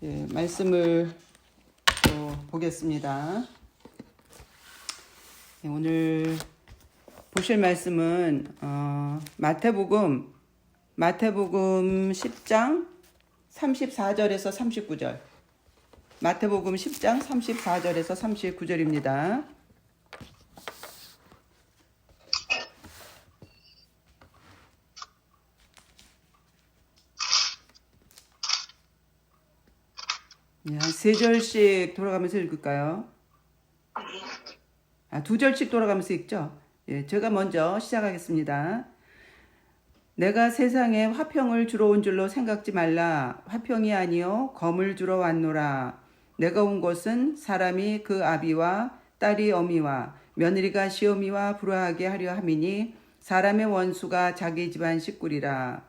예, 말씀을 또 보겠습니다. 예, 오늘 보실 말씀은 마태복음 10장 34절에서 39절. 마태복음 10장 34절에서 39절입니다. 한 세 절씩 돌아가면서 읽을까요? 두 절씩 돌아가면서 읽죠? 예, 제가 먼저 시작하겠습니다. 내가 세상에 화평을 주러 온 줄로 생각지 말라. 화평이 아니요 검을 주러 왔노라. 내가 온 것은 사람이 그 아비와 딸이 어미와 며느리가 시어미와 불화하게 하려 함이니 사람의 원수가 자기 집안 식구리라.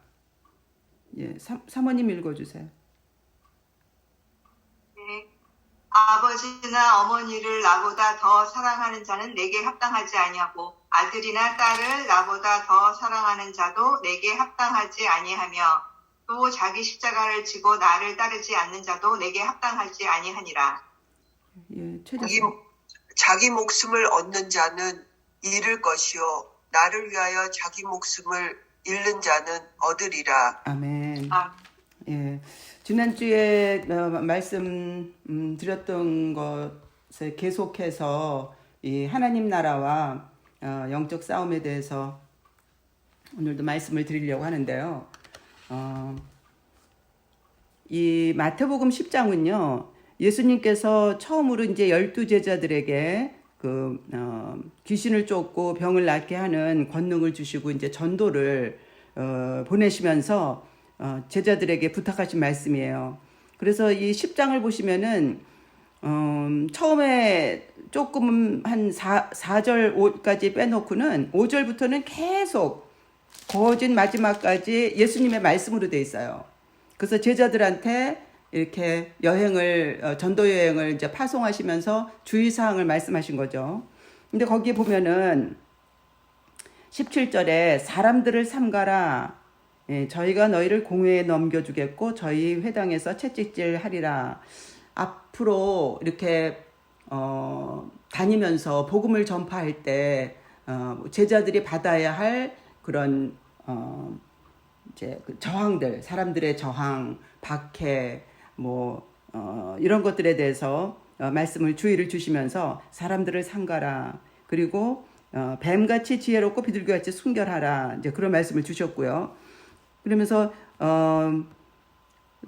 예, 사모님 읽어주세요. 아버지나 어머니를 나보다 더 사랑하는 자는 내게 합당하지 아니하고 아들이나 딸을 나보다 더 사랑하는 자도 내게 합당하지 아니하며 또 자기 십자가를 지고 나를 따르지 않는 자도 내게 합당하지 아니하니라. 예, 자기 목숨을 얻는 자는 잃을 것이요 나를 위하여 자기 목숨을 잃는 자는 얻으리라. 아멘. 예, 지난주에 말씀 드렸던 것에 계속해서 이 하나님 나라와 영적 싸움에 대해서 오늘도 말씀을 드리려고 하는데요. 이 마태복음 10장은요, 예수님께서 처음으로 이제 12제자들에게 귀신을 쫓고 병을 낫게 하는 권능을 주시고 이제 전도를 보내시면서 제자들에게 부탁하신 말씀이에요. 그래서 이 10장을 보시면은 처음에 조금 한 4절 5까지 빼놓고는 5절부터는 계속 거짓 마지막까지 예수님의 말씀으로 돼 있어요. 그래서 제자들한테 이렇게 전도 여행을 이제 파송하시면서 주의사항을 말씀하신 거죠. 근데 거기에 보면은 17절에 사람들을 삼가라. 예, 저희가 너희를 공회에 넘겨주겠고 저희 회당에서 채찍질 하리라. 앞으로 이렇게 다니면서 복음을 전파할 때 제자들이 받아야 할 그런 이제 저항들, 사람들의 저항, 박해, 이런 것들에 대해서 주의를 주시면서 사람들을 삼가라. 그리고 뱀같이 지혜롭고 비둘기같이 순결하라. 이제 그런 말씀을 주셨고요. 그러면서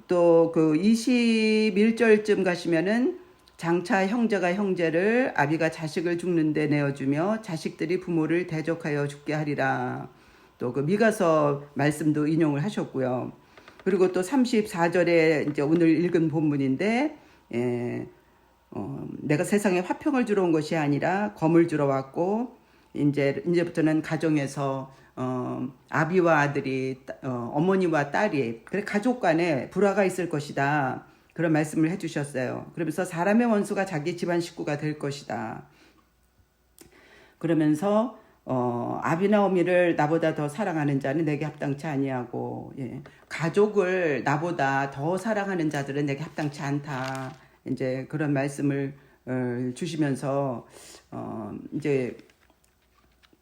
또 그 21절쯤 가시면은 장차 형제가 형제를 아비가 자식을 죽는데 내어주며 자식들이 부모를 대적하여 죽게 하리라. 또 그 미가서 말씀도 인용을 하셨고요. 그리고 또 34절에 이제 오늘 읽은 본문인데 내가 세상에 화평을 주러 온 것이 아니라 검을 주러 왔고 이제부터는 가정에서 아비와 아들이 어머니와 딸이 그래 가족 간에 불화가 있을 것이다. 그런 말씀을 해주셨어요. 그러면서 사람의 원수가 자기 집안 식구가 될 것이다. 그러면서 아비나 어미를 나보다 더 사랑하는 자는 내게 합당치 아니하고 가족을 나보다 더 사랑하는 자들은 내게 합당치 않다. 이제 그런 말씀을 주시면서 이제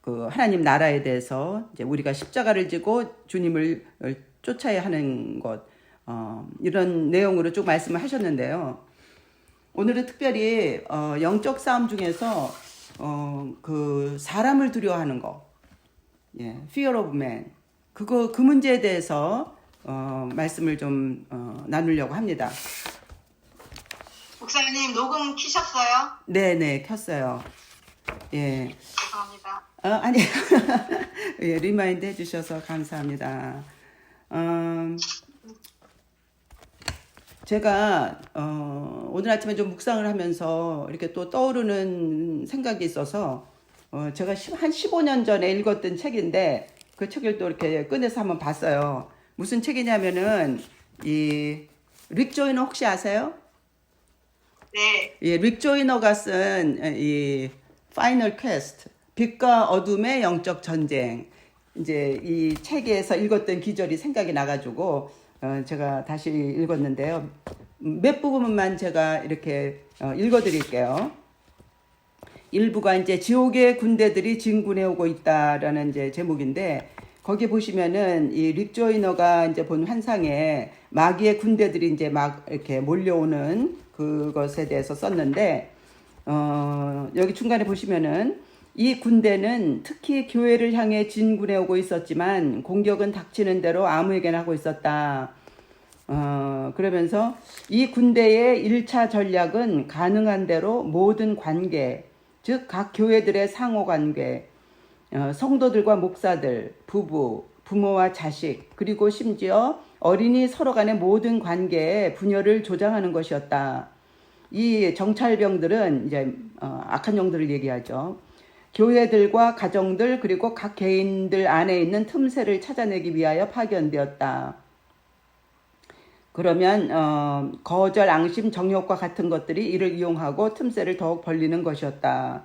그 하나님 나라에 대해서 이제 우리가 십자가를 지고 주님을 쫓아야 하는 것 이런 내용으로 쭉 말씀을 하셨는데요. 오늘은 특별히 영적 싸움 중에서 그 사람을 두려워하는 거, fear of man, 그 문제에 대해서 말씀을 좀 나누려고 합니다. 목사님 녹음 키셨어요? 네, 켰어요. 예. 죄송합니다. 아니, 예, 리마인드 해주셔서 감사합니다. 제가 오늘 아침에 좀 묵상을 하면서 이렇게 또 떠오르는 생각이 있어서 제가 한 15년 전에 읽었던 책인데 그 책을 또 이렇게 꺼내서 한번 봤어요. 무슨 책이냐면은 이 릭 조이너 혹시 아세요? 네. 예, 릭 조이너가 쓴 이 파이널 퀘스트, 빛과 어둠의 영적 전쟁. 이제 이 책에서 읽었던 기절이 생각이 나가지고 제가 다시 읽었는데요. 몇 부분만 제가 이렇게 읽어드릴게요. 일부가 이제 지옥의 군대들이 진군해 오고 있다라는 이제 제목인데, 거기 보시면은 이 릭 조이너가 이제 본 환상에 마귀의 군대들이 이제 막 이렇게 몰려오는 그것에 대해서 썼는데, 여기 중간에 보시면은 이 군대는 특히 교회를 향해 진군해 오고 있었지만 공격은 닥치는 대로 아무에게나 하고 있었다. 그러면서 이 군대의 1차 전략은 가능한 대로 모든 관계, 즉 각 교회들의 상호관계, 성도들과 목사들, 부부, 부모와 자식, 그리고 심지어 어린이 서로 간의 모든 관계에 분열을 조장하는 것이었다. 이 정찰병들은 이제 악한 영들을 얘기하죠. 교회들과 가정들 그리고 각 개인들 안에 있는 틈새를 찾아내기 위하여 파견되었다. 그러면 거절, 앙심, 정욕과 같은 것들이 이를 이용하고 틈새를 더욱 벌리는 것이었다.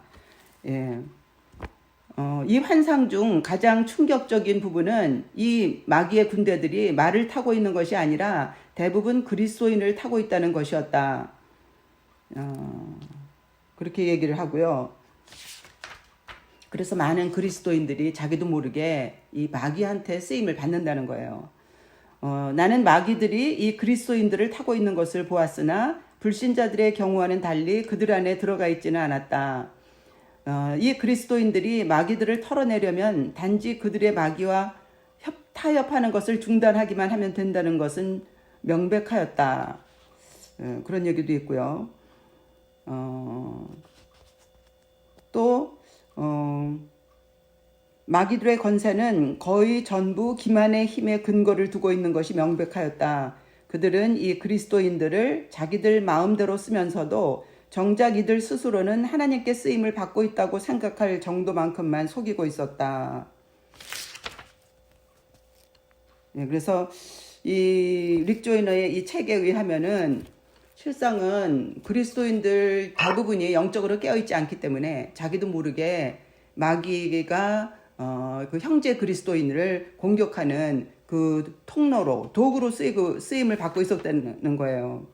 예. 이 환상 중 가장 충격적인 부분은 이 마귀의 군대들이 말을 타고 있는 것이 아니라 대부분 그리스도인을 타고 있다는 것이었다. 그렇게 얘기를 하고요. 그래서 많은 그리스도인들이 자기도 모르게 이 마귀한테 쓰임을 받는다는 거예요. 나는 마귀들이 이 그리스도인들을 타고 있는 것을 보았으나 불신자들의 경우와는 달리 그들 안에 들어가 있지는 않았다. 이 그리스도인들이 마귀들을 털어내려면 단지 그들의 마귀와 타협하는 것을 중단하기만 하면 된다는 것은 명백하였다. 그런 얘기도 있고요. 또 마귀들의 권세는 거의 전부 기만의 힘에 근거를 두고 있는 것이 명백하였다. 그들은 이 그리스도인들을 자기들 마음대로 쓰면서도 정작 이들 스스로는 하나님께 쓰임을 받고 있다고 생각할 정도만큼만 속이고 있었다. 그래서 이 릭 조이너의 이 책에 의하면은 실상은 그리스도인들 대부분이 영적으로 깨어있지 않기 때문에 자기도 모르게 마귀가 그 형제 그리스도인을 공격하는 그 통로로 도구로 쓰임을 받고 있었다는 거예요.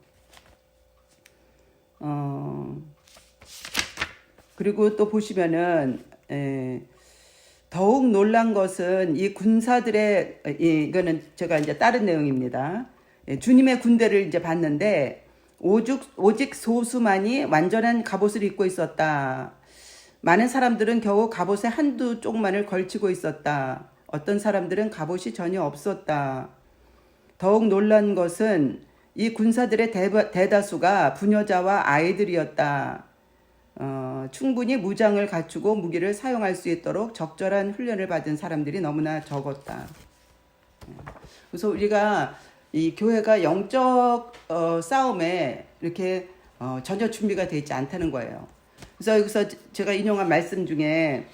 그리고 또 보시면은 더욱 놀란 것은 이 군사들의 이거는 제가 이제 다른 내용입니다. 주님의 군대를 이제 봤는데 오직 소수만이 완전한 갑옷을 입고 있었다. 많은 사람들은 겨우 갑옷의 한두 쪽만을 걸치고 있었다. 어떤 사람들은 갑옷이 전혀 없었다. 더욱 놀란 것은 이 군사들의 대다수가 부녀자와 아이들이었다. 충분히 무장을 갖추고 무기를 사용할 수 있도록 적절한 훈련을 받은 사람들이 너무나 적었다. 그래서 우리가 이 교회가 영적 싸움에 이렇게 전혀 준비가 되어 있지 않다는 거예요. 그래서 여기서 제가 인용한 말씀 중에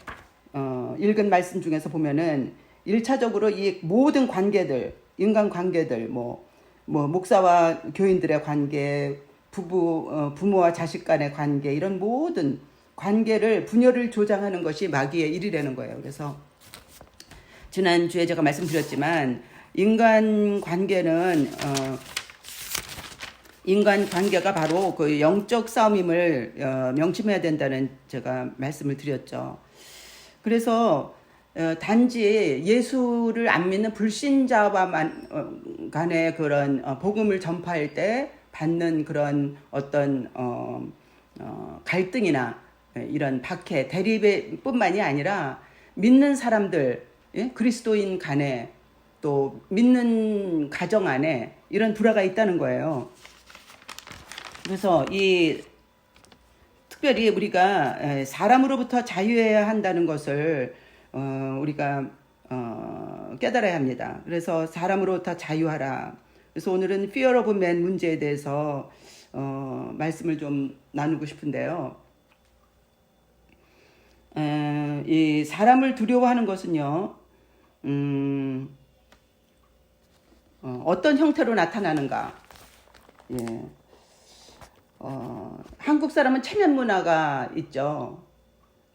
읽은 말씀 중에서 보면은 1차적으로 이 모든 관계들, 인간 관계들, 뭐 목사와 교인들의 관계, 부모와 자식 간의 관계, 이런 모든 관계를 분열을 조장하는 것이 마귀의 일이라는 거예요. 그래서 지난주에 제가 말씀드렸지만 인간 관계가 바로 그 영적 싸움임을 명심해야 된다는 제가 말씀을 드렸죠. 그래서 단지 예수를 안 믿는 불신자와만 간의 그런 복음을 전파할 때 받는 그런 어떤 갈등이나 이런 박해, 대립의 뿐만이 아니라 믿는 사람들, 그리스도인 간에 또 믿는 가정 안에 이런 불화가 있다는 거예요. 그래서 특별히 우리가 사람으로부터 자유해야 한다는 것을 우리가 깨달아야 합니다. 그래서 사람으로부터 자유하라. 그래서 오늘은 fear of man 문제에 대해서 말씀을 좀 나누고 싶은데요. 이 사람을 두려워하는 것은요, 어떤 형태로 나타나는가? 예. 한국 사람은 체면 문화가 있죠.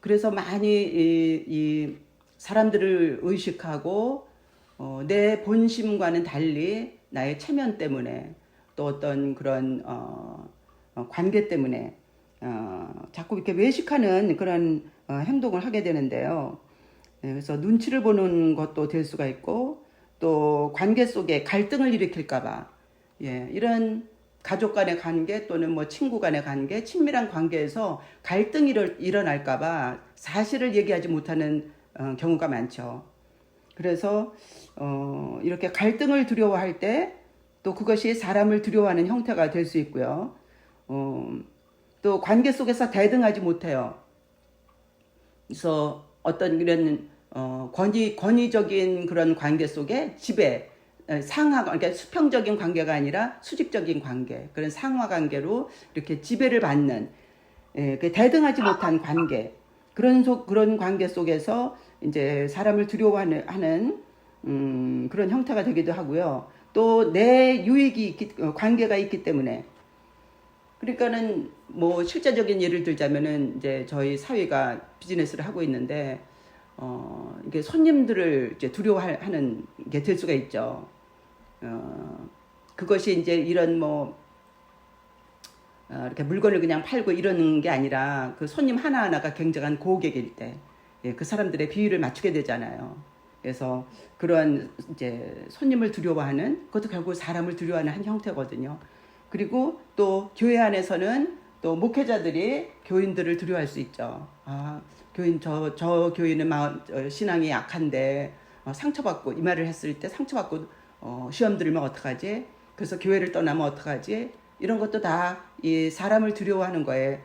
그래서 많이 이 사람들을 의식하고 내 본심과는 달리 나의 체면 때문에 또 어떤 그런 관계 때문에 자꾸 이렇게 외식하는 그런 행동을 하게 되는데요. 그래서 눈치를 보는 것도 될 수가 있고 또 관계 속에 갈등을 일으킬까봐 이런 가족 간의 관계 또는 뭐 친구 간의 관계, 친밀한 관계에서 갈등이 일어날까봐 사실을 얘기하지 못하는 경우가 많죠. 그래서 이렇게 갈등을 두려워할 때 또 그것이 사람을 두려워하는 형태가 될 수 있고요. 또 관계 속에서 대등하지 못해요. 그래서 어떤 이런 권위적인 그런 관계 속에 지배, 그러니까 수평적인 관계가 아니라 수직적인 관계, 그런 상하 관계로 이렇게 지배를 받는 대등하지 못한 관계, 그런 관계 속에서 이제 사람을 두려워하는 그런 형태가 되기도 하고요. 또 내 유익이 관계가 있기 때문에, 그러니까는 뭐 실제적인 예를 들자면은 이제 저희 사위가 비즈니스를 하고 있는데 이게 손님들을 이제 두려워하는 게 될 수가 있죠. 그것이 이제 이런 이렇게 물건을 그냥 팔고 이러는 게 아니라 그 손님 하나하나가 굉장한 고객일 때, 그 사람들의 비율을 맞추게 되잖아요. 그래서 그런 이제 손님을 두려워하는, 그것도 결국 사람을 두려워하는 한 형태거든요. 그리고 또 교회 안에서는 또 목회자들이 교인들을 두려워할 수 있죠. 교인 저 교인은 신앙이 약한데 상처받고, 이 말을 했을 때 상처받고 시험 들으면 어떡하지? 그래서 교회를 떠나면 어떡하지? 이런 것도 다 이 사람을 두려워하는 거에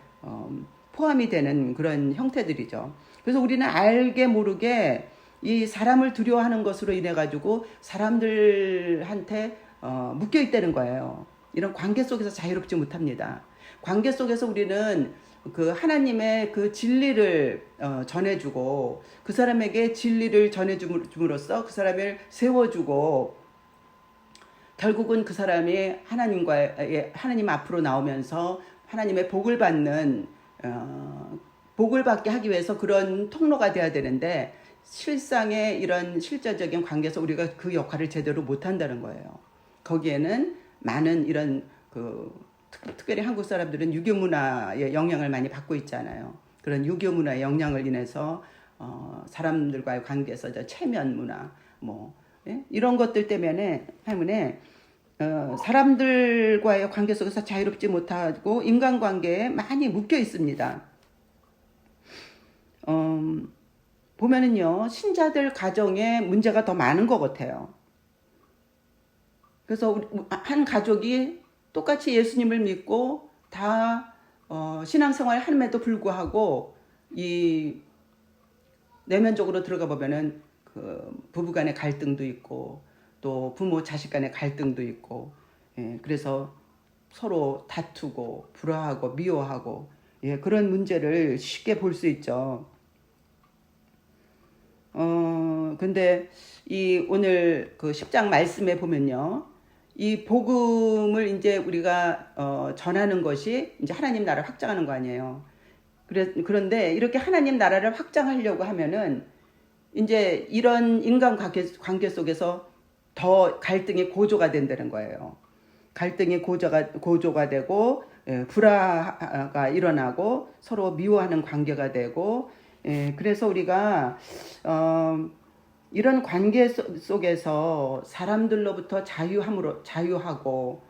포함이 되는 그런 형태들이죠. 그래서 우리는 알게 모르게 이 사람을 두려워하는 것으로 인해 가지고 사람들한테 묶여 있다는 거예요. 이런 관계 속에서 자유롭지 못합니다. 관계 속에서 우리는 그 하나님의 그 진리를 전해주고, 그 사람에게 진리를 전해줌으로써 그 사람을 세워주고, 결국은 그 사람이 하나님 앞으로 나오면서 하나님의 복을 받게 하기 위해서 그런 통로가 돼야 되는데, 실상의 이런 실제적인 관계에서 우리가 그 역할을 제대로 못한다는 거예요. 거기에는 많은 이런 특별히 한국 사람들은 유교 문화의 영향을 많이 받고 있잖아요. 그런 유교 문화의 영향을 인해서 사람들과의 관계에서 체면 문화 이런 것들 때문에 사람들과의 관계 속에서 자유롭지 못하고 인간관계에 많이 묶여 있습니다. 보면은요, 신자들 가정에 문제가 더 많은 것 같아요. 그래서 한 가족이 똑같이 예수님을 믿고 다 신앙생활 함에도 불구하고 이 내면적으로 들어가 보면은 그 부부간의 갈등도 있고 또 부모 자식 간의 갈등도 있고, 그래서 서로 다투고 불화하고 미워하고 그런 문제를 쉽게 볼 수 있죠. 근데 이 오늘 그 10장 말씀에 보면요, 이 복음을 이제 우리가 전하는 것이 이제 하나님 나라를 확장하는 거 아니에요. 그런데 이렇게 하나님 나라를 확장하려고 하면은 이제 이런 인간 관계 속에서 더 갈등이 고조가 된다는 거예요. 갈등이 고조가 되고 불화가 일어나고 서로 미워하는 관계가 되고, 그래서 우리가 이런 관계 속에서 사람들로부터 자유하고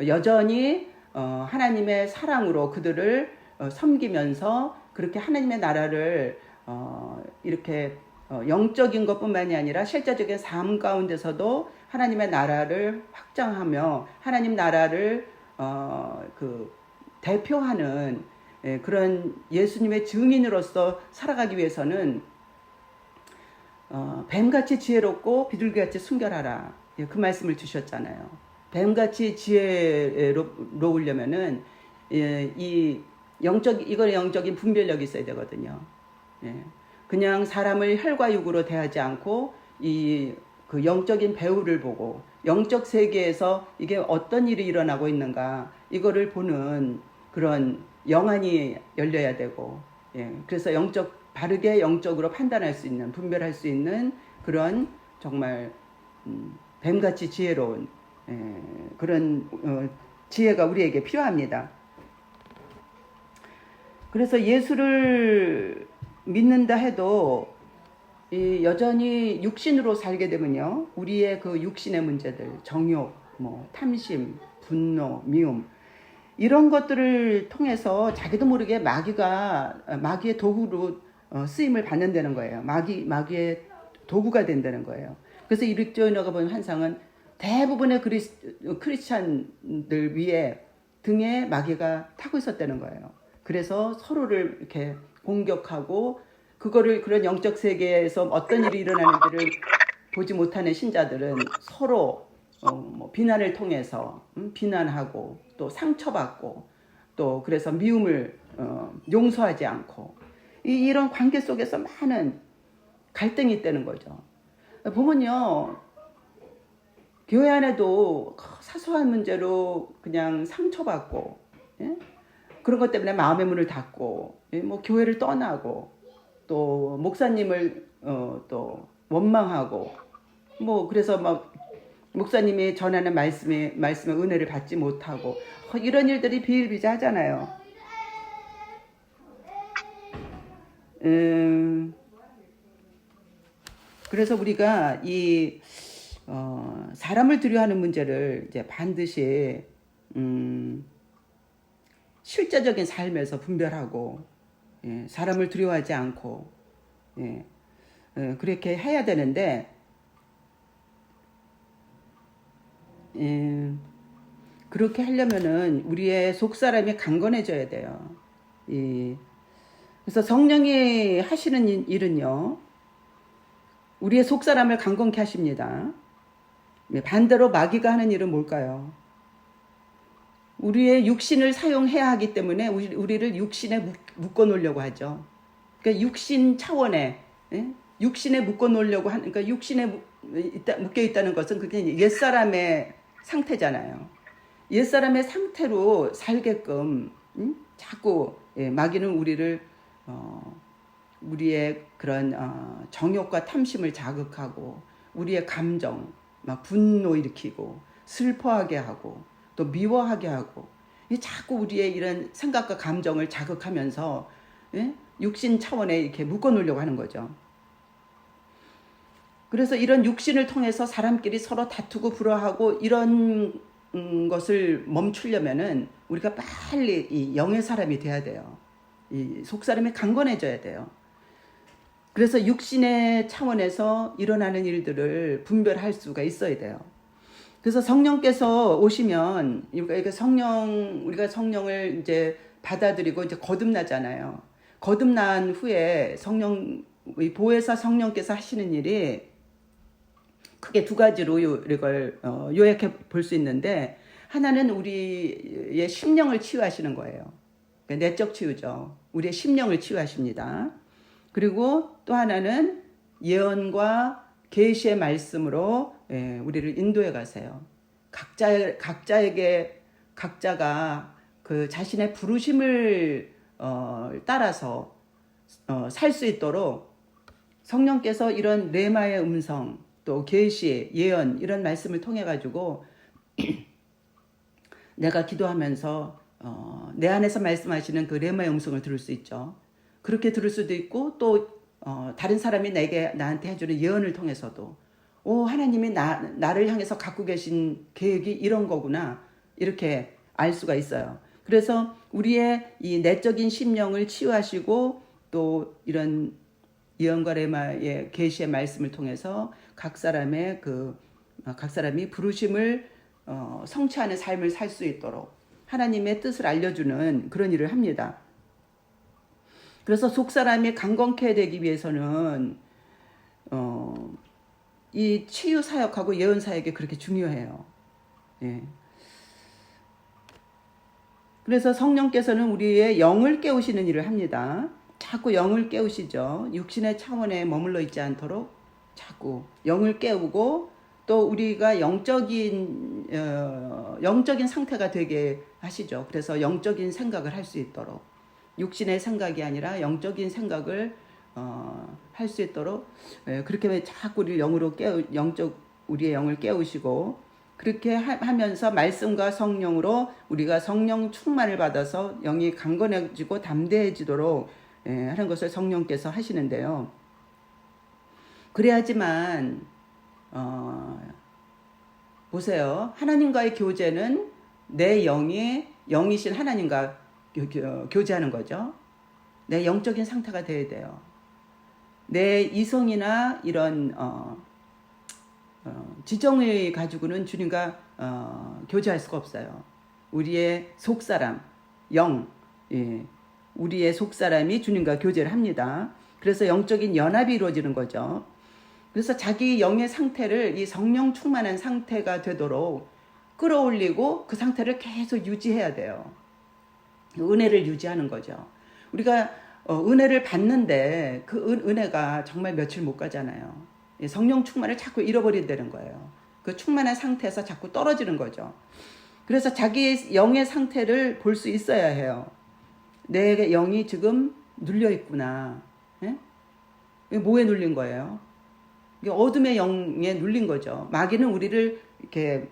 여전히 하나님의 사랑으로 그들을 섬기면서 그렇게 하나님의 나라를 이렇게 영적인 것뿐만이 아니라 실제적인 삶 가운데서도 하나님의 나라를 확장하며 하나님 나라를 대표하는 그런 예수님의 증인으로서 살아가기 위해서는 뱀같이 지혜롭고 비둘기같이 순결하라, 그 말씀을 주셨잖아요. 뱀같이 지혜로우려면은 이건 영적인 분별력이 있어야 되거든요. 그냥 사람을 혈과 육으로 대하지 않고 그 영적인 배후를 보고 영적 세계에서 이게 어떤 일이 일어나고 있는가, 이거를 보는 그런 영안이 열려야 되고, 그래서 바르게 영적으로 판단할 수 있는, 분별할 수 있는 그런 정말 뱀같이 지혜로운 그런 지혜가 우리에게 필요합니다. 그래서 예수를 믿는다 해도 여전히 육신으로 살게 되면요, 우리의 그 육신의 문제들, 정욕, 탐심, 분노, 미움, 이런 것들을 통해서 자기도 모르게 마귀의 도구로 쓰임을 받는다는 거예요. 마귀의 도구가 된다는 거예요. 그래서 이 릭조이너가 본 환상은 대부분의 크리스찬들 위에 등에 마귀가 타고 있었다는 거예요. 그래서 서로를 이렇게 공격하고, 그런 영적 세계에서 어떤 일이 일어나는지를 보지 못하는 신자들은 서로 비난을 통해서 비난하고, 또 상처받고, 또 그래서 미움을 용서하지 않고, 이런 관계 속에서 많은 갈등이 있다는 거죠. 보면요, 교회 안에도 사소한 문제로 그냥 상처받고, 예? 그런 것 때문에 마음의 문을 닫고, 예? 교회를 떠나고, 또 목사님을 또 원망하고, 그래서 목사님이 전하는 말씀의 은혜를 받지 못하고, 이런 일들이 비일비재하잖아요. 그래서 우리가 이 사람을 두려워하는 문제를 이제 반드시 실제적인 삶에서 분별하고, 예, 사람을 두려워하지 않고, 예, 그렇게 해야 되는데, 그렇게 하려면은 우리의 속사람이 강건해져야 돼요. 그래서 성령이 하시는 일은요, 우리의 속사람을 강건케 하십니다. 반대로 마귀가 하는 일은 뭘까요? 우리의 육신을 사용해야 하기 때문에 우리를 육신에 묶어 놓으려고 하죠. 그러니까 육신 차원에, 예? 육신에 묶어 놓으려고 하는, 그러니까 육신에 묶여 있다는 것은 그게 옛사람의 상태잖아요. 옛사람의 상태로 살게끔 자꾸, 예, 마귀는 우리를 우리의 그런 정욕과 탐심을 자극하고, 우리의 감정, 막 분노 일으키고, 슬퍼하게 하고, 또 미워하게 하고, 자꾸 우리의 이런 생각과 감정을 자극하면서, 예? 육신 차원에 이렇게 묶어 놓으려고 하는 거죠. 그래서 이런 육신을 통해서 사람끼리 서로 다투고 불화하고 이런 것을 멈추려면은 우리가 빨리 이 영의 사람이 돼야 돼요. 이 속사람이 강건해져야 돼요. 그래서 육신의 차원에서 일어나는 일들을 분별할 수가 있어야 돼요. 그래서 성령께서 오시면, 우리가 성령을 이제 받아들이고 이제 거듭나잖아요. 거듭난 후에 보혜사 성령께서 하시는 일이 크게 두 가지로 이걸 요약해 볼 수 있는데, 하나는 우리의 심령을 치유하시는 거예요. 그러니까 내적 치유죠. 우리의 심령을 치유하십니다. 그리고 또 하나는 예언과 계시의 말씀으로, 예, 우리를 인도해 가세요. 각자가 그 자신의 부르심을 따라서 살 수 있도록 성령께서 이런 레마의 음성, 또 계시, 예언, 이런 말씀을 통해 가지고 내가 기도하면서 내 안에서 말씀하시는 그 레마의 음성을 들을 수 있죠. 그렇게 들을 수도 있고, 또 다른 사람이 나한테 해주는 예언을 통해서도, 하나님이 나를 향해서 갖고 계신 계획이 이런 거구나, 이렇게 알 수가 있어요. 그래서 우리의 이 내적인 심령을 치유하시고, 또 이런 예언과 레마의 계시의 말씀을 통해서 각 사람이 부르심을 성취하는 삶을 살 수 있도록 하나님의 뜻을 알려주는 그런 일을 합니다. 그래서 속사람이 강건케 되기 위해서는 이 치유 사역하고 예언 사역이 그렇게 중요해요. 예. 그래서 성령께서는 우리의 영을 깨우시는 일을 합니다. 자꾸 영을 깨우시죠. 육신의 차원에 머물러 있지 않도록 자꾸 영을 깨우고, 또 우리가 영적인 상태가 되게 하시죠. 그래서 영적인 생각을 할 수 있도록, 육신의 생각이 아니라 영적인 생각을 할 수 있도록, 그렇게 자꾸 우리 우리의 영을 깨우시고, 그렇게 하면서 말씀과 성령으로 우리가 성령 충만을 받아서 영이 강건해지고 담대해지도록 하는 것을 성령께서 하시는데요. 그래야지만 보세요. 하나님과의 교제는 내 영이신 하나님과 교제하는 거죠. 내 영적인 상태가 돼야 돼요. 내 이성이나 이런 지정을 가지고는 주님과 교제할 수가 없어요. 우리의 속사람, 영, 우리의 속사람이 주님과 교제를 합니다. 그래서 영적인 연합이 이루어지는 거죠. 그래서 자기 영의 상태를 이 성령 충만한 상태가 되도록 끌어올리고 그 상태를 계속 유지해야 돼요. 은혜를 유지하는 거죠. 우리가 은혜를 받는데 그 은혜가 정말 며칠 못 가잖아요. 성령 충만을 자꾸 잃어버린다는 거예요. 그 충만한 상태에서 자꾸 떨어지는 거죠. 그래서 자기 영의 상태를 볼 수 있어야 해요. 내 영이 지금 눌려 있구나. 뭐에 눌린 거예요? 어둠의 영에 눌린 거죠. 마귀는 우리를 이렇게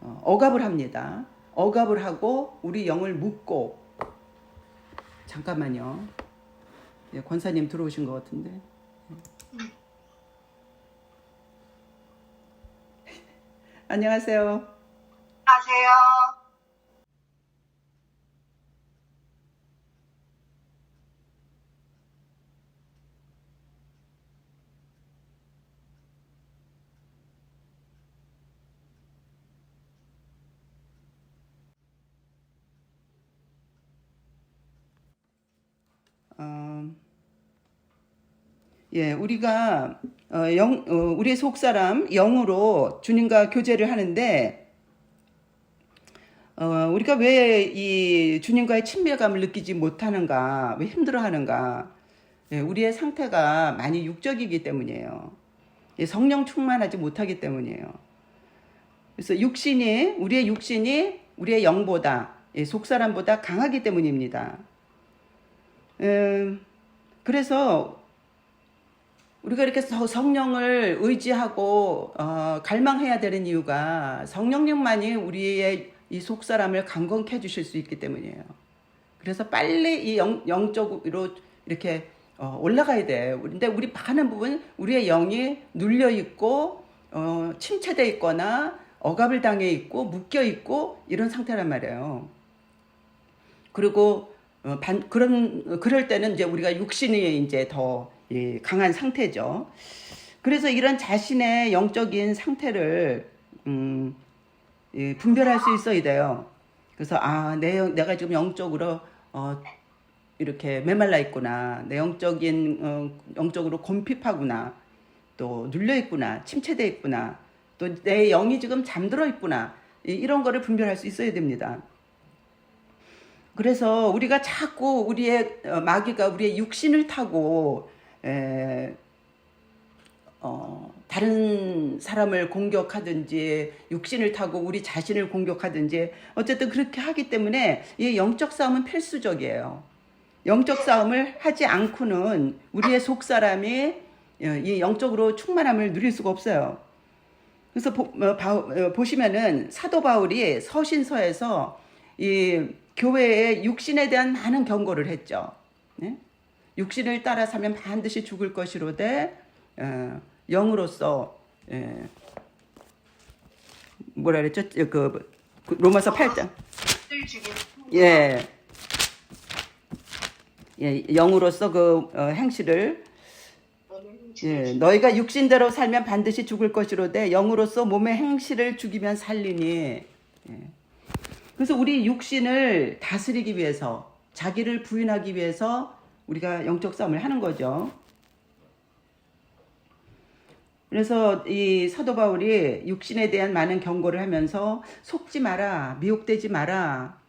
억압을 합니다. 억압을 하고 우리 영을 묶고. 잠깐만요. 권사님 들어오신 것 같은데. 안녕하세요. 안녕하세요. 우리가 우리의 속사람 영으로 주님과 교제를 하는데 우리가 왜 이 주님과의 친밀감을 느끼지 못하는가, 왜 힘들어하는가? 우리의 상태가 많이 육적이기 때문이에요. 성령 충만하지 못하기 때문이에요. 그래서 우리의 육신이 우리의 영보다, 속사람보다 강하기 때문입니다. 그래서 우리가 이렇게 성령을 의지하고 갈망해야 되는 이유가 성령님만이 우리의 이 속사람을 강건케 해주실 수 있기 때문이에요. 그래서 빨리 이 영적으로 이렇게 올라가야 돼요. 근데 우리 많은 부분 우리의 영이 눌려 있고 침체돼 있거나 억압을 당해 있고 묶여 있고 이런 상태란 말이에요. 그리고 그럴 때는 이제 우리가 육신이 이제 더 강한 상태죠. 그래서 이런 자신의 영적인 상태를 분별할 수 있어야 돼요. 그래서 내가 지금 영적으로 이렇게 메말라 있구나. 내 영적으로 곰핍하구나. 또 눌려 있구나. 침체돼 있구나. 또 내 영이 지금 잠들어 있구나. 이런 거를 분별할 수 있어야 됩니다. 그래서 우리가 자꾸 마귀가 우리의 육신을 타고 다른 사람을 공격하든지 육신을 타고 우리 자신을 공격하든지 어쨌든 그렇게 하기 때문에 이 영적 싸움은 필수적이에요. 영적 싸움을 하지 않고는 우리의 속사람이 이 영적으로 충만함을 누릴 수가 없어요. 그래서 보시면은 사도 바울이 서신서에서 이 교회의 육신에 대한 많은 경고를 했죠. 네? 육신을 따라 사면 반드시 죽을 것이로되 영으로서 뭐라 그랬죠? 그 로마서 8장. 영으로서 그 행실을 너희가 육신대로 살면 반드시 죽을 것이로되 영으로서 몸의 행실을 죽이면 살리니. 그래서 우리 육신을 다스리기 위해서 자기를 부인하기 위해서 우리가 영적 싸움을 하는 거죠. 그래서 이 사도 바울이 육신에 대한 많은 경고를 하면서 속지 마라, 미혹되지 마라,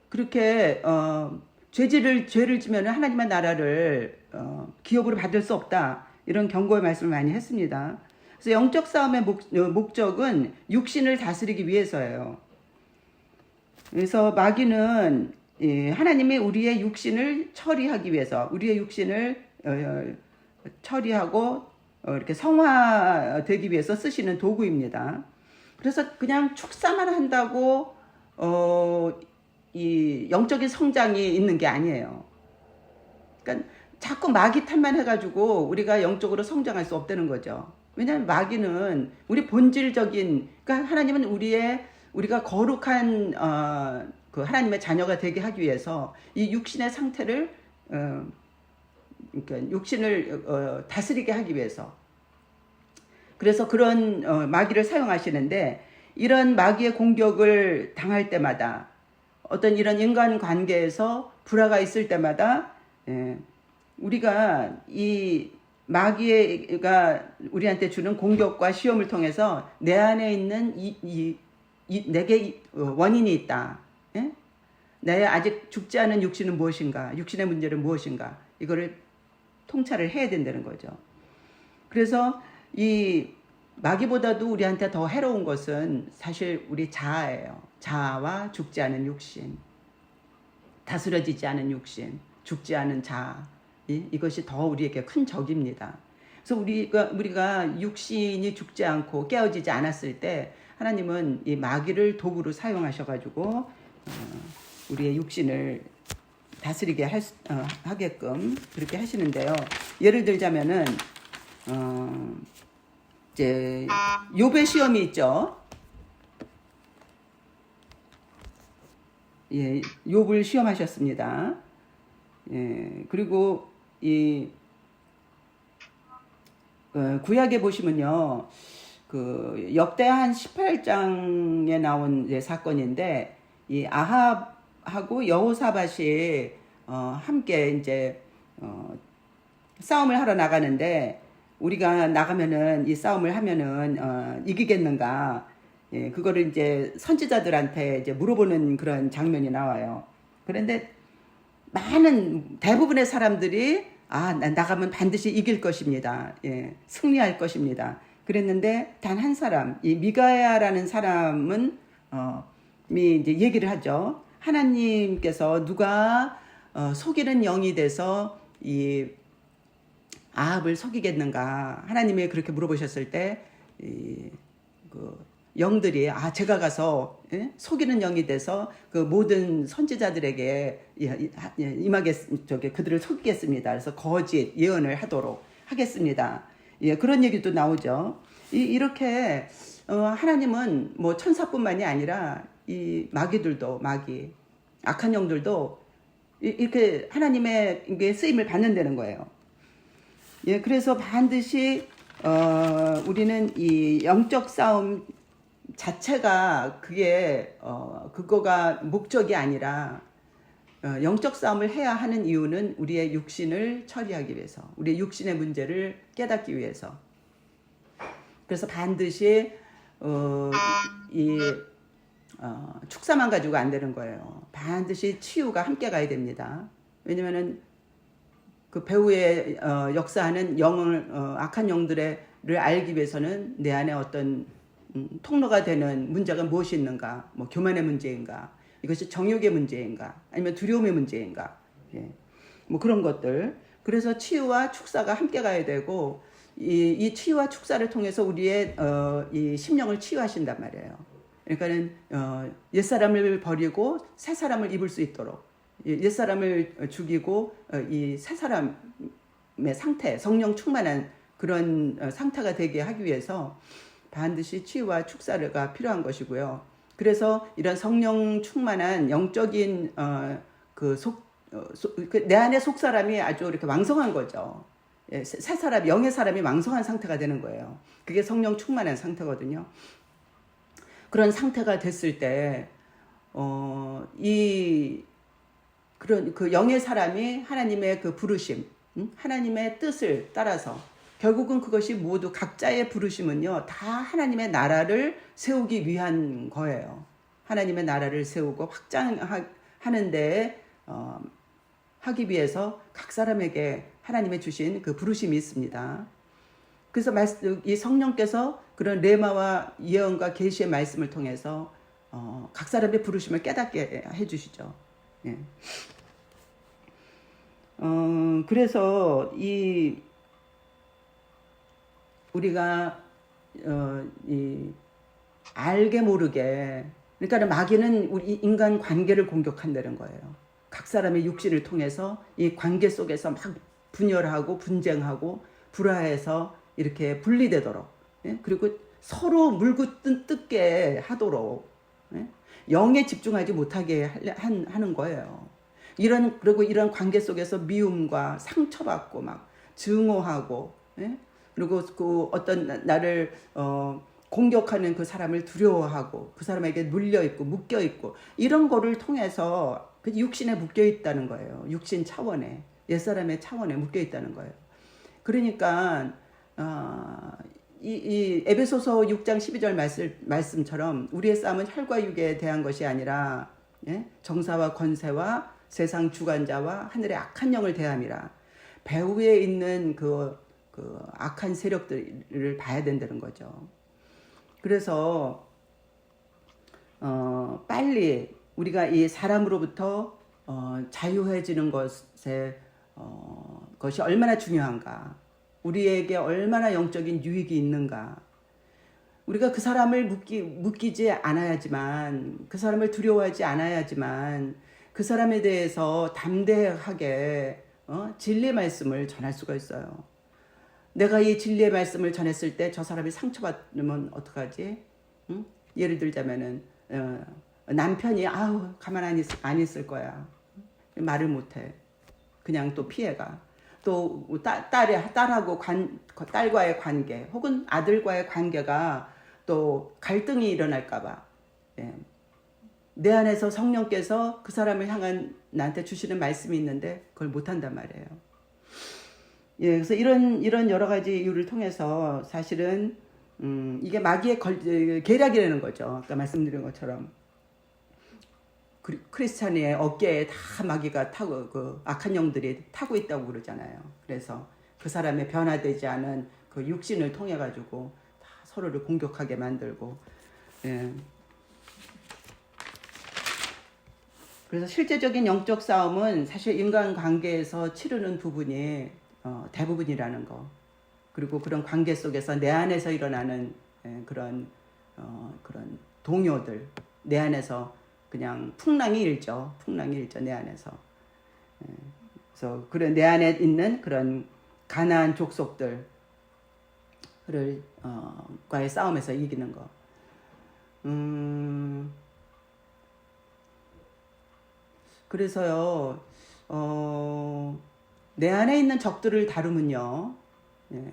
그렇게 죄를 지면 하나님의 나라를 기업으로 받을 수 없다, 이런 경고의 말씀을 많이 했습니다. 그래서 영적 싸움의 목적은 육신을 다스리기 위해서예요. 그래서 마귀는 하나님이 우리의 육신을 처리하기 위해서, 우리의 육신을 처리하고 이렇게 성화되기 위해서 쓰시는 도구입니다. 그래서 그냥 축사만 한다고 이 영적인 성장이 있는 게 아니에요. 그러니까 자꾸 마귀 탓만 해가지고 우리가 영적으로 성장할 수 없다는 거죠. 왜냐하면 마귀는 우리 본질적인, 그러니까 하나님은 우리가 거룩한 그 하나님의 자녀가 되게 하기 위해서 이 육신의 상태를 그러니까 육신을 다스리게 하기 위해서, 그래서 그런 마귀를 사용하시는데, 이런 마귀의 공격을 당할 때마다, 어떤 이런 인간관계에서 불화가 있을 때마다 우리가 이 마귀가 우리한테 주는 공격과 시험을 통해서 내 안에 있는 내게 원인이 있다. 예? 내 아직 죽지 않은 육신은 무엇인가? 육신의 문제는 무엇인가? 이거를 통찰을 해야 된다는 거죠. 그래서 이 마귀보다도 우리한테 더 해로운 것은 사실 우리 자아예요. 자아와 죽지 않은 육신, 다스려지지 않은 육신, 죽지 않은 자아, 이것이 더 우리에게 큰 적입니다. 그래서 우리가 육신이 죽지 않고 깨어지지 않았을 때 하나님은 이 마귀를 도구로 사용하셔가지고 우리의 육신을 다스리게 하게끔 그렇게 하시는데요. 예를 들자면은 이제 욥의 시험이 있죠. 예, 욥을 시험하셨습니다. 예, 그리고 이 구약에 보시면요, 그 역대한 18장에 나온 사건인데, 이 아합하고 여호사밧이 함께 이제 싸움을 하러 나가는데, 우리가 나가면은 이 싸움을 하면은 이기겠는가? 예, 그거를 이제 선지자들한테 이제 물어보는 그런 장면이 나와요. 그런데 대부분의 사람들이 나가면 반드시 이길 것입니다. 예, 승리할 것입니다. 그랬는데 단 한 사람, 이 미가야라는 사람은 이제 얘기를 하죠. 하나님께서 누가 속이는 영이 돼서 이 아합을 속이겠는가? 하나님이 그렇게 물어보셨을 때 그 영들이 제가 가서 속이는 영이 돼서 그 모든 선지자들에게 그들을 속이겠습니다. 그래서 거짓 예언을 하도록 하겠습니다. 예, 그런 얘기도 나오죠. 이렇게 하나님은 뭐 천사뿐만이 아니라 이 마귀들도 악한 영들도 이렇게 하나님의 쓰임을 받는다는 거예요. 예, 그래서 반드시 우리는 이 영적 싸움 자체가 그거가 목적이 아니라 영적 싸움을 해야 하는 이유는 우리의 육신을 처리하기 위해서, 우리의 육신의 문제를 깨닫기 위해서. 그래서 반드시 축사만 가지고 안 되는 거예요. 반드시 치유가 함께 가야 됩니다. 왜냐면은 그 배후에 역사하는 악한 영들을 알기 위해서는 내 안에 어떤 통로가 되는 문제가 무엇이 있는가, 뭐 교만의 문제인가, 이것이 정욕의 문제인가, 아니면 두려움의 문제인가, 예, 뭐 그런 것들. 그래서 치유와 축사가 함께 가야 되고, 이 치유와 축사를 통해서 우리의 이 심령을 치유하신단 말이에요. 그러니까는 옛사람을 버리고 새 사람을 입을 수 있도록, 옛사람을 죽이고 이 새 사람의 상태, 성령 충만한 그런 상태가 되게 하기 위해서 반드시 치유와 축사가 필요한 것이고요. 그래서 이런 성령 충만한 영적인 내 안의 속사람이 아주 이렇게 왕성한 거죠. 예, 새 사람, 영의 사람이 왕성한 상태가 되는 거예요. 그게 성령 충만한 상태거든요. 그런 상태가 됐을 때 그런 그 영의 사람이 하나님의 그 부르심, 하나님의 뜻을 따라서, 결국은 그것이 모두 각자의 부르심은요, 다 하나님의 나라를 세우기 위한 거예요. 하나님의 나라를 세우고 확장하는데 하기 위해서 각 사람에게 하나님의 주신 그 부르심이 있습니다. 그래서 이 성령께서 그런 레마와 예언과 계시의 말씀을 통해서 각 사람의 부르심을 깨닫게 해주시죠. 예. 그래서 우리가 알게 모르게, 그러니까 마귀는 우리 인간 관계를 공격한다는 거예요. 각 사람의 육신을 통해서 이 관계 속에서 막 분열하고 분쟁하고 불화해서 이렇게 분리되도록, 예? 그리고 서로 물고 뜯게 하도록, 예? 영에 집중하지 못하게 하는 거예요. 그리고 이런 관계 속에서 미움과 상처받고 막 증오하고, 예? 그리고 그 어떤 나를 공격하는 그 사람을 두려워하고 그 사람에게 물려있고 묶여있고 이런 거를 통해서 그 육신에 묶여있다는 거예요. 육신 차원에, 옛사람의 차원에 묶여있다는 거예요. 그러니까 이 에베소서 6장 12절 말씀처럼 우리의 싸움은 혈과 육에 대한 것이 아니라, 예? 정사와 권세와 세상 주관자와 하늘의 악한 영을 대함이라. 배후에 있는 그 악한 세력들을 봐야 된다는 거죠. 그래서 빨리 우리가 이 사람으로부터 자유해지는 것이 얼마나 중요한가, 우리에게 얼마나 영적인 유익이 있는가. 우리가 그 사람을 묶이지 않아야지만, 그 사람을 두려워하지 않아야지만 그 사람에 대해서 담대하게 진리의 말씀을 전할 수가 있어요. 내가 이 진리의 말씀을 전했을 때 저 사람이 상처받으면 어떡하지? 응? 예를 들자면은 남편이 가만 안 있을 거야. 말을 못해. 그냥 또 피해가. 또 딸하고 딸과의 관계 혹은 아들과의 관계가 또 갈등이 일어날까봐, 예. 내 안에서 성령께서 그 사람을 향한 나한테 주시는 말씀이 있는데 그걸 못한단 말이에요. 예, 그래서 이런 여러 가지 이유를 통해서 사실은 이게 마귀의 계략이라는 거죠. 아까 말씀드린 것처럼 크리스찬의 어깨에 다 마귀가 타고, 그 악한 영들이 타고 있다고 그러잖아요. 그래서 그 사람의 변화되지 않은 그 육신을 통해 가지고 다 서로를 공격하게 만들고, 예. 그래서 실제적인 영적 싸움은 사실 인간관계에서 치르는 부분이 대부분이라는 거. 그리고 그런 관계 속에서 내 안에서 일어나는 그런 동요들, 내 안에서 그냥 풍랑이 일죠. 내 안에서. 그래서 그런 내 안에 있는 그런 가나안 족속들을 과의 싸움에서 이기는 거. 그래서요, 내 안에 있는 적들을 다루면요, 예,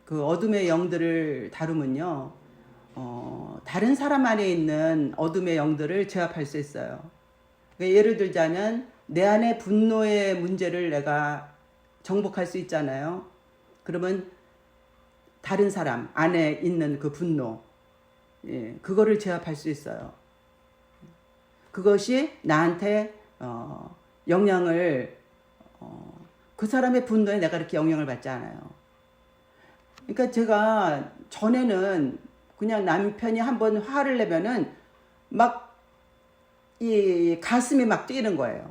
그 어둠의 영들을 다루면요, 다른 사람 안에 있는 어둠의 영들을 제압할 수 있어요. 그러니까 예를 들자면 내 안에 분노의 문제를 내가 정복할 수 있잖아요. 그러면 다른 사람 안에 있는 그 분노, 예, 그거를 제압할 수 있어요. 그것이 나한테 영향을, 그 사람의 분노에 내가 이렇게 영향을 받지 않아요. 그러니까 제가 전에는 그냥 남편이 한번 화를 내면은 막 이 가슴이 막 뛰는 거예요.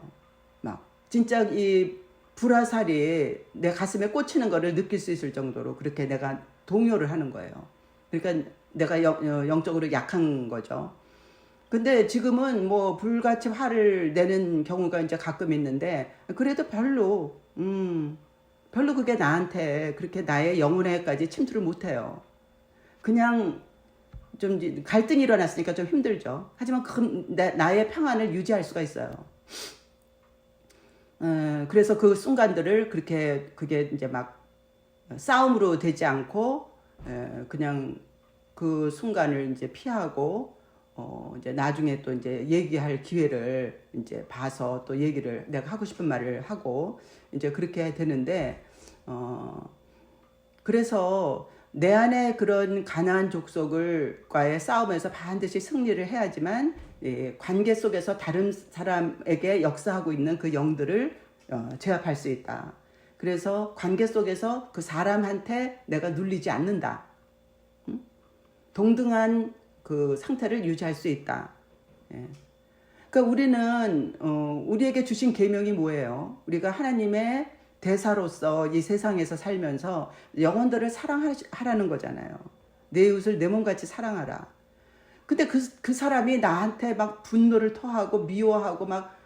막 진짜 이 불화살이 내 가슴에 꽂히는 거를 느낄 수 있을 정도로 그렇게 내가 동요를 하는 거예요. 그러니까 내가 영적으로 약한 거죠. 근데 지금은 뭐 불같이 화를 내는 경우가 이제 가끔 있는데, 그래도 별로 그게 나한테 그렇게 나의 영혼에까지 침투를 못해요. 그냥 좀 갈등이 일어났으니까 좀 힘들죠. 하지만 나의 평안을 유지할 수가 있어요. 그래서 그 순간들을 그게 이제 막 싸움으로 되지 않고, 그냥 그 순간을 이제 피하고, 이제 나중에 또 이제 얘기할 기회를 이제 봐서 또 얘기를 내가 하고 싶은 말을 하고 이제 그렇게 되는데, 그래서 내 안에 그런 가나안 족속과의 싸움에서 반드시 승리를 해야지만, 예, 관계 속에서 다른 사람에게 역사하고 있는 그 영들을 제압할 수 있다. 그래서 관계 속에서 그 사람한테 내가 눌리지 않는다. 동등한 그 상태를 유지할 수 있다. 예. 그러니까 우리는 우리에게 주신 계명이 뭐예요? 우리가 하나님의 대사로서 이 세상에서 살면서 영혼들을 사랑하라는 거잖아요. 내 이웃을 내 몸같이 사랑하라. 근데 그 사람이 나한테 막 분노를 토하고 미워하고 막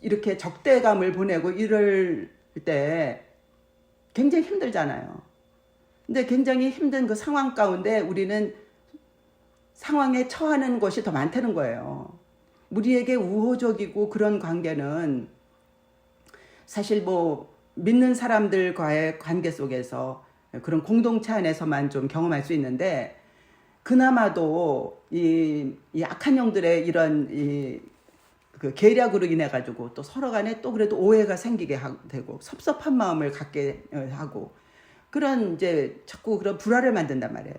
이렇게 적대감을 보내고 이럴 때 굉장히 힘들잖아요. 근데 굉장히 힘든 그 상황 가운데 우리는 상황에 처하는 것이 더 많다는 거예요. 우리에게 우호적이고 그런 관계는 사실 뭐 믿는 사람들과의 관계 속에서 그런 공동체 안에서만 좀 경험할 수 있는데, 그나마도 이 악한 영들의 이런 그 계략으로 인해 가지고 또 서로 간에 또 그래도 오해가 생기게 되고 섭섭한 마음을 갖게 하고 그런 이제 자꾸 그런 불화를 만든단 말이에요.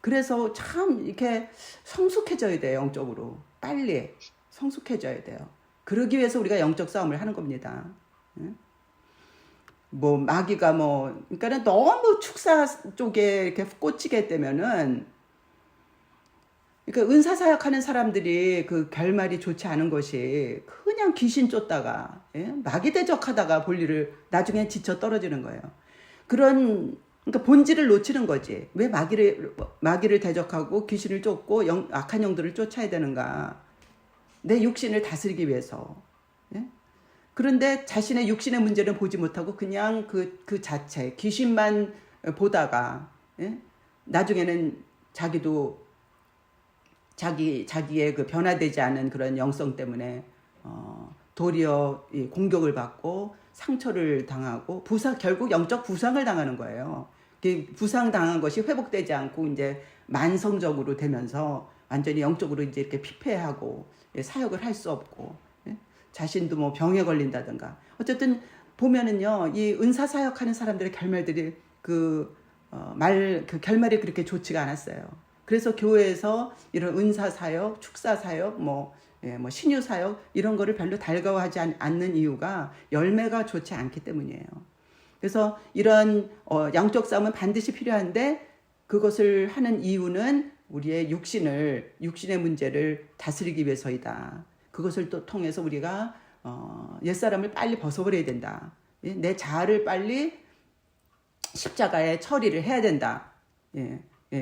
그래서 참 이렇게 성숙해져야 돼요. 영적으로 빨리 성숙해져야 돼요. 그러기 위해서 우리가 영적 싸움을 하는 겁니다. 뭐 마귀가 뭐 그러니까는 너무 축사 쪽에 이렇게 꽂히게 되면은, 그러니까 은사 사역하는 사람들이 그 결말이 좋지 않은 것이 그냥 귀신 쫓다가 마귀 대적하다가 볼 일을 나중에 지쳐 떨어지는 거예요. 그러니까 본질을 놓치는 거지. 왜 마귀를 대적하고 귀신을 쫓고 악한 영들을 쫓아야 되는가? 내 육신을 다스리기 위해서. 그런데 자신의 육신의 문제는 보지 못하고 그냥 그 자체 귀신만 보다가 나중에는 자기도 자기의 그 변화되지 않은 그런 영성 때문에 도리어 공격을 받고 상처를 당하고 결국 영적 부상을 당하는 거예요. 부상 당한 것이 회복되지 않고 이제 만성적으로 되면서 완전히 영적으로 이제 이렇게 피폐하고 사역을 할 수 없고 자신도 뭐 병에 걸린다든가. 어쨌든 보면은요, 이 은사 사역하는 사람들의 결말들이 그 결말이 그렇게 좋지가 않았어요. 그래서 교회에서 이런 은사 사역, 축사 사역, 뭐 신유 사역 이런 거를 별로 달가워하지 않는 이유가 열매가 좋지 않기 때문이에요. 그래서 이런 영적 싸움은 반드시 필요한데, 그것을 하는 이유는 우리의 육신의 문제를 다스리기 위해서이다. 그것을 또 통해서 우리가 옛사람을 빨리 벗어버려야 된다. 내 자아를 빨리 십자가에 처리를 해야 된다.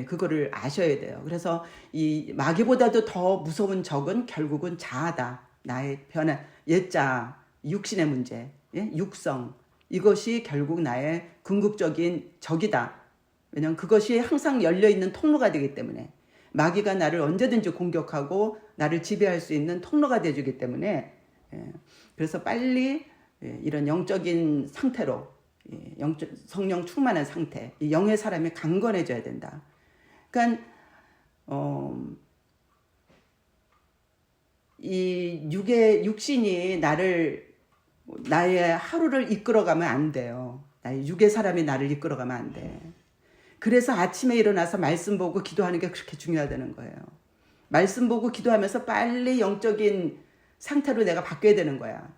그거를 아셔야 돼요. 그래서 이 마귀보다도 더 무서운 적은 결국은 자아다. 나의 변화, 옛자, 육신의 문제, 육성. 이것이 결국 나의 궁극적인 적이다. 왜냐하면 그것이 항상 열려있는 통로가 되기 때문에, 마귀가 나를 언제든지 공격하고 나를 지배할 수 있는 통로가 되어주기 때문에, 그래서 빨리 이런 영적인 상태로, 성령 충만한 상태, 영의 사람이 강건해져야 된다. 그러니까 이 육신이 나의 하루를 이끌어가면 안 돼요. 나의 육의 사람이 나를 이끌어가면 안 돼. 그래서 아침에 일어나서 말씀 보고 기도하는 게 그렇게 중요하다는 거예요. 말씀 보고 기도하면서 빨리 영적인 상태로 내가 바뀌어야 되는 거야.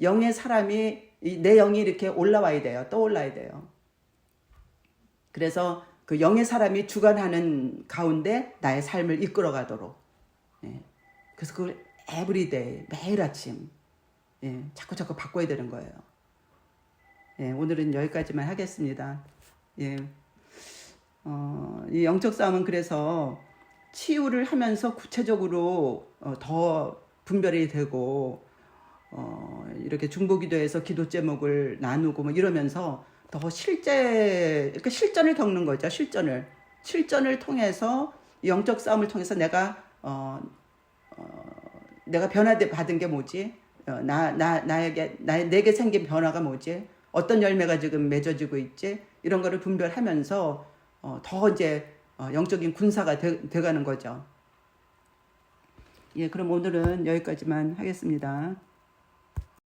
영의 사람이, 내 영이 이렇게 올라와야 돼요. 떠올라야 돼요. 그래서 그 영의 사람이 주관하는 가운데 나의 삶을 이끌어가도록. 그래서 그걸 에브리데이, 매일 아침 자꾸 바꿔야 되는 거예요. 오늘은 여기까지만 하겠습니다. 이 영적 싸움은 그래서 치유를 하면서 구체적으로 더 분별이 되고, 이렇게 중보기도에서 기도 제목을 나누고 뭐 이러면서 더 그러니까 실전을 겪는 거죠. 실전을 통해서, 영적 싸움을 통해서 내가 변화받은 게 뭐지? 내게 생긴 변화가 뭐지? 어떤 열매가 지금 맺어지고 있지? 이런 거를 분별하면서 더 이제 영적인 군사가 돼가는 거죠. 그럼 오늘은 여기까지만 하겠습니다.